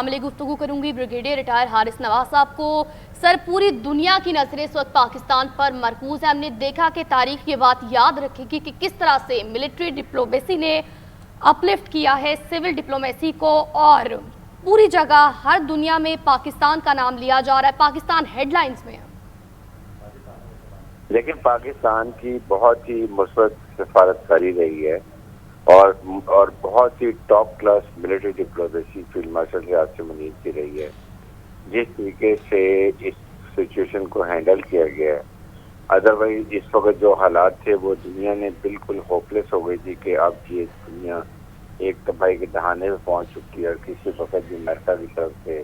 شامل گفتگو کروں گی بریگیڈیئر ریٹائر حارث نواز صاحب کو۔ سر، پوری دنیا کی نظریں اس وقت پاکستان پر مرکوز ہے۔ ہم نے دیکھا کہ تاریخ یہ بات یاد رکھے گی کہ کس طرح سے ملٹری ڈپلومیسی نے اپلفٹ کیا ہے سول ڈپلومیسی کو، اور پوری جگہ ہر دنیا میں پاکستان کا نام لیا جا رہا ہے، پاکستان ہیڈ لائنز میں ہے۔ لیکن پاکستان کی بہت ہی مثبت سفارتکاری رہی ہے اور بہت ہی top class military diplomacy field marshal Riaz سے منیر کی رہی ہے۔ جس طریقے سے اس سچویشن کو ہینڈل کیا گیا ہے، ادروائز اس وقت جو حالات تھے وہ دنیا نے بالکل ہوپلیس ہو گئی تھی کہ اب یہ دنیا ایک تباہی کے دہانے میں پہنچ چکی ہے، اور کسی وقت بھی امریکہ کی طرف سے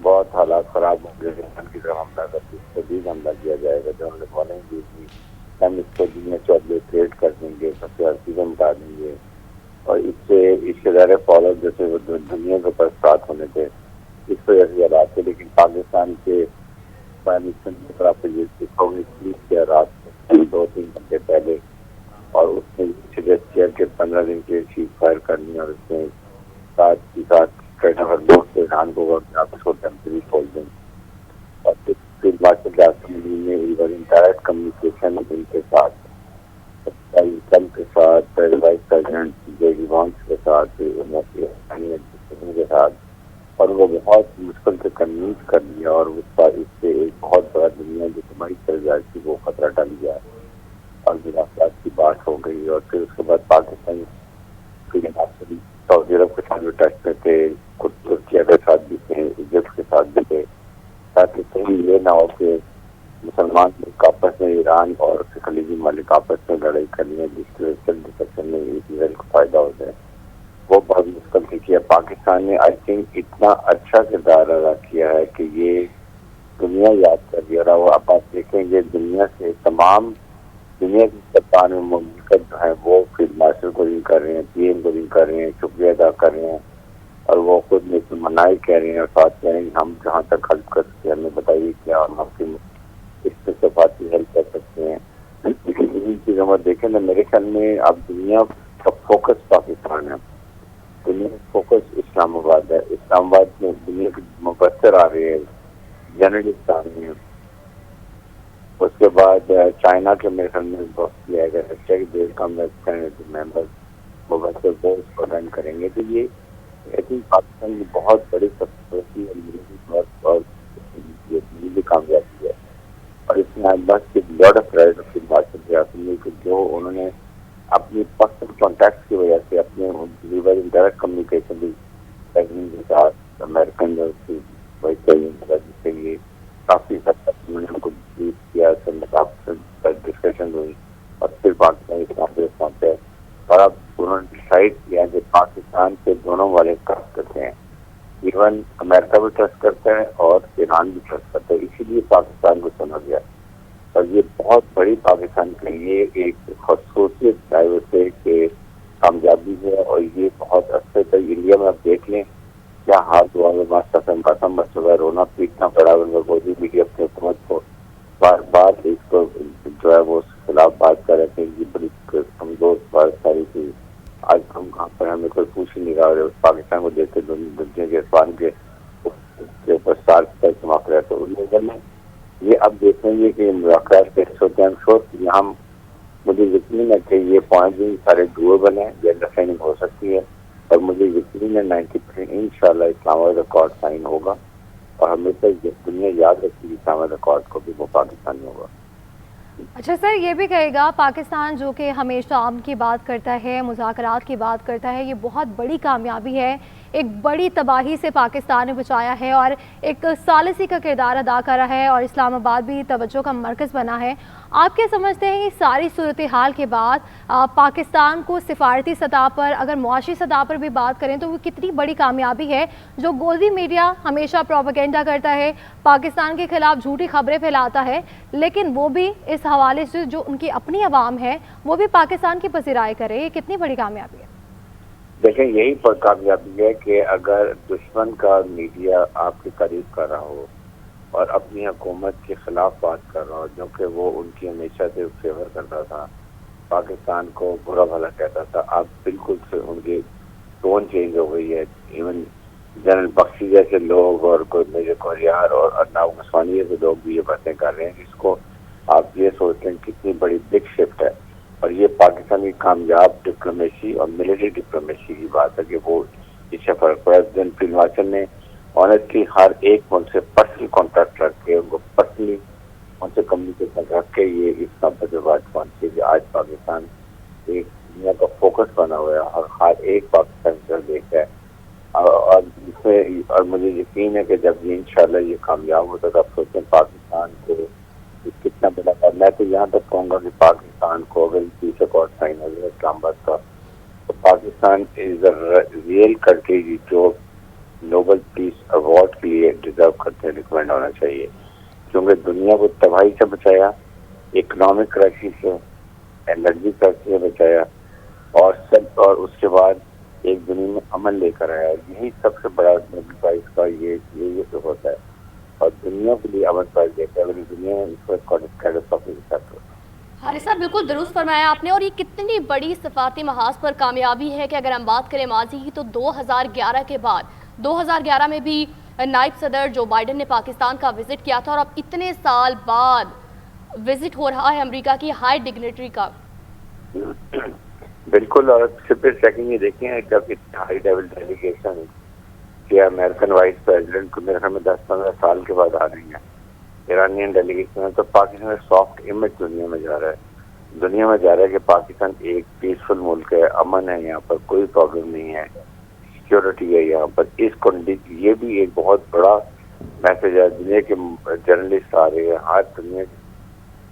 بہت حالات خراب ہوں گے، ایران کی طرف حملہ کر کے شدید حملہ کیا جائے گا، جو ہم نے وارننگ دی تھی، ہم اس کو دنیا چودھری کریٹ کر دیں گے، سب سے چیزیں مٹا دیں گے، اور اس سے زیادہ فالو جیسے وہ دنیا کے اوپر ساتھ ہونے تھے، اس وجہ سے حالات تھے۔ لیکن پاکستان کے پرائم منسٹر کی طرف یہ سجیسٹ کیا رات کو 2-3 گھنٹے پہلے، اور اس نے سجیسٹ کیا کہ 15 دن کے سیز فائر کرنی، اور اس نے ساتھ ہی ساتھ ایران کو آپ اس کو ٹیمپری کھول دیں، اور پھر مارشل نے انڈائریکٹ کمیونیکیشن ان کے ساتھ کے ساتھ vice president J D once کے ساتھ کے ساتھ، اور وہ بہت مشکل سے کنوینس کر لیا، اور اس سے ایک بہت بڑا دنیا جو تمہاری سرجائی تھی وہ خطرہ ٹل گیا، اور مذاکرات کی بات ہو گئی۔ اور پھر اس کے بعد پاکستان سعودی عرب کے ساتھ بھی ٹچ میں تھے، خود ترکیہ کے ساتھ بھی تھے، ایجپٹ کے ساتھ بھی تھے، تاکہ کہیں یہ نہ ہو کہ مسلمان ملک آپس میں ایران اور خلیجی ممالک آپس میں لڑائی کرنی ہے، جس کی وجہ سے میں اسرائیل کو فائدہ ہو جائے۔ وہ بہت مشکل سے کیا۔ پاکستان نے آئی تھنک اتنا اچھا کردار ادا کیا ہے کہ یہ دنیا یاد کر دیا رہا۔ وہ آپ دیکھیں گے دنیا سے تمام دنیا کی کپتان مملکت جو ہے وہ فیلڈ مارشل کو رنگ کر رہے ہیں، پی ایم کو رنگ کر رہے ہیں، شکریہ ادا کر رہے ہیں، اور وہ خود منائی کہہ رہے ہیں، اور ساتھ کہہ رہے ہیں ہم جہاں تک ہیلپ کر سکتے ہیں ہمیں بتائیے کیا، اور ہم کی اس سے صفاتی ہیلپ کر سکتے ہیں۔ ان چیزوں میں دیکھیں نا، میرے خیال میں اب دنیا کا فوکس پاکستان ہے، دنیا کا فوکس اسلام آباد ہے۔ اسلام آباد میں دنیا کے مبصر آ رہے ہیں، جرنلسٹ آ رہے ہیں۔ اس کے بعد چائنا کے میرے خیال میں بہت کیا گیا ہے کہ دیر کا ممبر مبصر بورڈ کو رن کریں گے، تو یہ آئی تھنک پاکستان کی بہت بڑی سکسیسفل اور یہ بھی کامیابی ہے، اور اس میں بس لاٹ آف پرائز کہ جو انہوں نے اپنی پرسنل کانٹیکٹ کی وجہ سے اپنے ڈائریکٹ کمیونیکیشن بھی پریزیڈنٹ کے ساتھ امریکن وائس پریزیڈنٹ سے یہ کافی حد تک انہوں نے ان کو بریف کیا، ڈسکشن ہوئی، اور پھر پاکستان پہنچے، اور اب انہوں نے ڈسائڈ کیا کہ پاکستان سے دونوں والے ٹرسٹ کرتے ہیں، ایون امریکہ بھی ٹرسٹ کرتا ہے اور ایران بھی ٹرسٹ کرتا ہے، اسی لیے پاکستان کو چنا گیا، اور یہ بہت بڑی پاکستان کے لیے ایک خصوصیت ڈائیورسٹی کے کامیابی ہے، اور یہ بہت اچھے سے انڈیا میں آپ دیکھ لیں کیا حال ہوا ہے، قسم بچہ رونا پیٹنا پڑا، مودی میڈیا اپنے حکومت کو بار بار اس کو جو ہے وہ خلاف بات کر رہے تھے، یہ بڑی کمزور بات ساری تھی۔ آج ہم کہاں پر ہمیں کوئی پوچھ ہی نہیں رہا، پاکستان کو دیکھتے دنیا کے اسمان کے اوپر سال چمک رہے تھے ان میں۔ یہ اب دیکھیں گے کہ مذاکرات کیسے ہوتے ہیں، یہاں مجھے یقین ہے کہ یہ پوائنٹ بھی سارے ڈویبل ہیں، یہ انڈرسٹینڈنگ ہو سکتی ہے، اور مجھے یقین ہے 90% انشاءاللہ اسلام آباد ریکارڈ سائن ہوگا، اور ہمیشہ دنیا یاد رکھے گی اسلام آباد ریکارڈ کو بھی، وہ پاکستانی ہوگا۔ اچھا سر، یہ بھی کہے گا پاکستان جو کہ ہمیشہ امن کی بات کرتا ہے، مذاکرات کی بات کرتا ہے، یہ بہت بڑی کامیابی ہے، ایک بڑی تباہی سے پاکستان نے بچایا ہے، اور ایک ثالثی کا کردار ادا کر رہا ہے، اور اسلام آباد بھی توجہ کا مرکز بنا ہے۔ آپ کیا سمجھتے ہیں کہ ساری صورتحال کے بعد پاکستان کو سفارتی سطح پر، اگر معاشی سطح پر بھی بات کریں تو وہ کتنی بڑی کامیابی ہے؟ جو گولڈی میڈیا ہمیشہ پروپیگنڈا کرتا ہے، پاکستان کے خلاف جھوٹی خبریں پھیلاتا ہے، لیکن وہ بھی اس حوالے سے جو ان کی اپنی عوام ہے وہ بھی پاکستان کی پذیرائی کرے، یہ کتنی بڑی کامیابی ہے؟ دیکھیں یہی پر کامیابی ہے کہ اگر دشمن کا میڈیا آپ کی تعریف کر رہا ہو اور اپنی حکومت کے خلاف بات کر رہا ہو، جو کہ وہ ان کی ہمیشہ سے فیور کرتا تھا، پاکستان کو برا بھلا کہتا تھا، اب بالکل سے ان کی ٹون چینج ہو گئی ہے۔ ایون جنرل بخشی جیسے لوگ اور کوئی میجر کوریار اور ارناب عثمانی جیسے لوگ بھی یہ باتیں کر رہے ہیں، جس کو آپ یہ سوچتے ہیں کتنی بڑی بگ شفٹ ہے. اور یہ پاکستان کی کامیاب ڈپلومیسی اور ملٹری ڈپلومیسی کی بات ہے کہ وہ اس سے فرق پڑا. پریزیڈنٹ فیلڈ مارشل نے آنیسٹلی ہر ایک ملک سے پرسنل کانٹیکٹ رکھ کے ان کو پرسنلی ان سے کمیونیکیشن رکھ کے یہ اس نمبر پہ بات پہنچی کہ آج پاکستان ایک دنیا کا فوکس بنا ہوا ہے اور ہر ایک پاکستان کا دیکھ ہے. اور اس میں اور مجھے یقین ہے کہ جب یہ انشاءاللہ یہ کامیاب ہوتا ہے تو آپ سوچیں پاکستان کو کتنا بڑا. میں تو یہاں تک کہوں گا کہ پاکستان کو اگر پیس اکارڈ سائن ہو جائے اسلام آباد کا تو پاکستان از اے ریئل کنٹری جو نوبل پیس ایوارڈ کے لیے ڈیزرو کرتے ہیں، ریکمینڈ ہونا چاہیے، کیونکہ دنیا کو تباہی سے بچایا، اکنامک کرائسس سے، انرجی کرائسس سے بچایا، اور اس کے بعد ایک دنیا میں امن لے کر آیا. یہی سب سے بڑا نوبل پرائز کا یہ ہوتا ہے اور دنیا کے لیے امن پرائز دیتا ہے. اگر دنیا میں اس وقت کیٹاسٹروفک ہوتا ہے. حارث صاحب بالکل درست فرمایا آپ نے، اور یہ کتنی بڑی صفاتی محاذ پر کامیابی ہے کہ اگر ہم بات کریں ماضی کی تو 2011 کے بعد 2011 میں بھی نائب صدر جو بائیڈن نے پاکستان کا وزٹ کیا تھا، اور اب اتنے سال بعد وزٹ ہو رہا ہے امریکہ کی ہائی ڈگنیٹری کا. بالکل. اور صرف سیکنڈ یہ دیکھیں جب ہائی لیول ڈیلیگیشن کہ امریکن وائس پریزیڈنٹ کو میرے خیال میں 10-15 سال کے بعد آ رہی ہیں ایرانین ڈیلیگیشن ہے، تو پاکستان سافٹ امیج دنیا میں جا رہا ہے کہ پاکستان ایک پیسفل ملک ہے، امن ہے، یہاں پر کوئی پرابلم نہیں ہے، سیکورٹی ہے یہاں پر. یہ بھی ایک بہت بڑا میسج ہے. دنیا کے جرنلسٹ آ رہے ہیں، ہر دنیا کے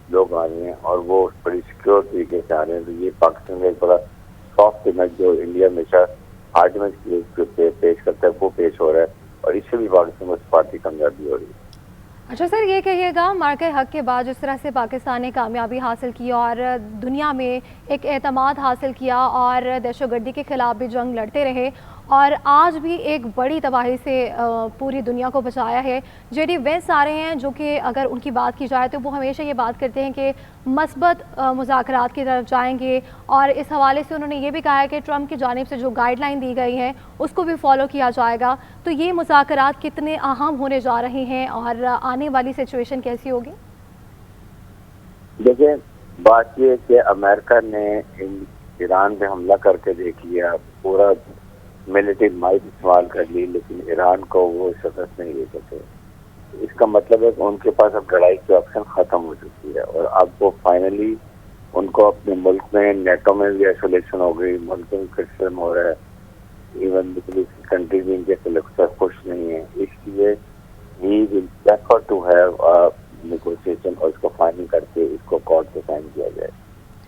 لوگ آ رہے ہیں اور وہ بڑی سیکیور طریقے سے آ رہے ہیں. تو یہ پاکستان کا ایک بڑا سافٹ امیج جو انڈیا ہمیشہ ہارڈ امیج پیش کرتا ہے وہ پیش ہو رہا ہے، اور اس سے بھی پاکستان کو سفارتی کامیابی ہو رہی ہے. اچھا سر، یہ کہیے گا مارکہ حق کے بعد جس طرح سے پاکستان نے کامیابی حاصل کی اور دنیا میں ایک اعتماد حاصل کیا اور دہشت گردی کے خلاف بھی جنگ لڑتے رہے اور آج بھی ایک بڑی تباہی سے پوری دنیا کو بچایا ہے. جے ڈی وینس آ رہے ہیں جو کہ اگر ان کی بات کی جائے تو وہ ہمیشہ یہ بات کرتے ہیں کہ مثبت مذاکرات کی طرف جائیں گے، اور اس حوالے سے انہوں نے یہ بھی کہا ہے کہ ٹرمپ کی جانب سے جو گائیڈ لائن دی گئی ہیں اس کو بھی فالو کیا جائے گا. تو یہ مذاکرات کتنے اہم ہونے جا رہے ہیں اور آنے والی سچویشن کیسی ہوگی؟ دیکھیں، بات یہ ہے کہ امریکہ نے ایران پہ حملہ کر کے دیکھ لیا، پورا ملٹری مائٹ استعمال کر لی، لیکن ایران کو وہ شکست نہیں دے سکے. اس کا مطلب ہے کہ ان کے پاس اب لڑائی کی آپشن ختم ہو چکی ہے، اور اب وہ فائنلی ان کو اپنے ملک میں نیٹو میں بھی آئسولیشن ہو گئی، ملک میں کرسٹم ہو رہا ہے، ایون کنٹری بھی ان کے خلاف خوش نہیں ہے. اس لیے ہی will prefer to have negotiation اور اس کو فائنل کر کے اس کو کورٹ پہ سائن کیا جائے.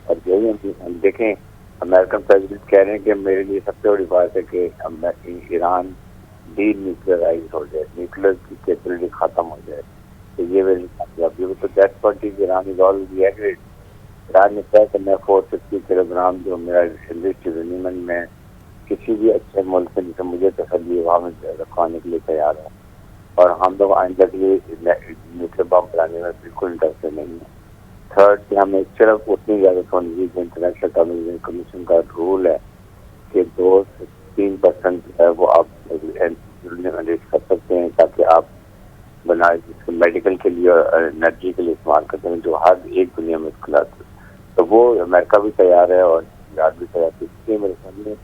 اور یہی ہم دیکھیں امریکن پریزیڈنٹ کہہ رہے ہیں کہ میرے لیے سب سے بڑی بات ہے کہ ایران ڈی نیوکلرائز ہو جائے، نیوکلر کی کیپبلٹی ختم ہو جائے. تو یہ میری کامیابی ہے. تو that party Iran is already agreed. Iran نے کہا کہ میں 450 کلو گرام جو میرا لسٹ یونین میں کسی بھی اچھے ملک سے جسے مجھے تسلی وہاں میں رکھوانے کے لیے تیار ہے، اور ہم لوگ آئندہ کے لیے نیوکلیر بم بنانے میں بالکل انٹرسٹڈ نہیں ہیں. تھرڈ کہ ہمیں صرف اتنی اجازت ہونی چاہیے کہ انٹرنیشنل کمیشن کا رول ہے کہ 2 سے 3% ہے وہ آپ ریلیز کر سکتے ہیں تاکہ آپ میڈیکل کے لیے اور انرجی کے لیے استعمال کرتے ہیں جو ہر ایک دنیا میں مشکلات ہے. تو وہ امریکہ بھی تیار ہے اور ایران بھی تیار ہے. اس لیے میرے سامنے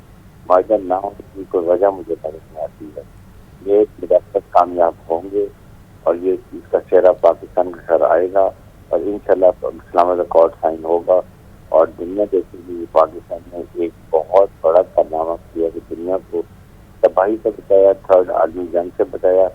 مارجن نہ ہونے کی کوئی وجہ مجھے سمجھ میں آتی ہے. یہ مدافعت کامیاب ہوں گے اور یہ اس کا چہرہ پاکستان کے سر آئے گا اور انشاءاللہ اسلام آباد کورٹ سائن ہوگا اور دنیا دیکھے گی. پاکستان نے ایک بہت بڑا کارنامہ کیا کہ دنیا کو تباہی سے بچایا، تھرڈ عالمی جنگ سے بچایا،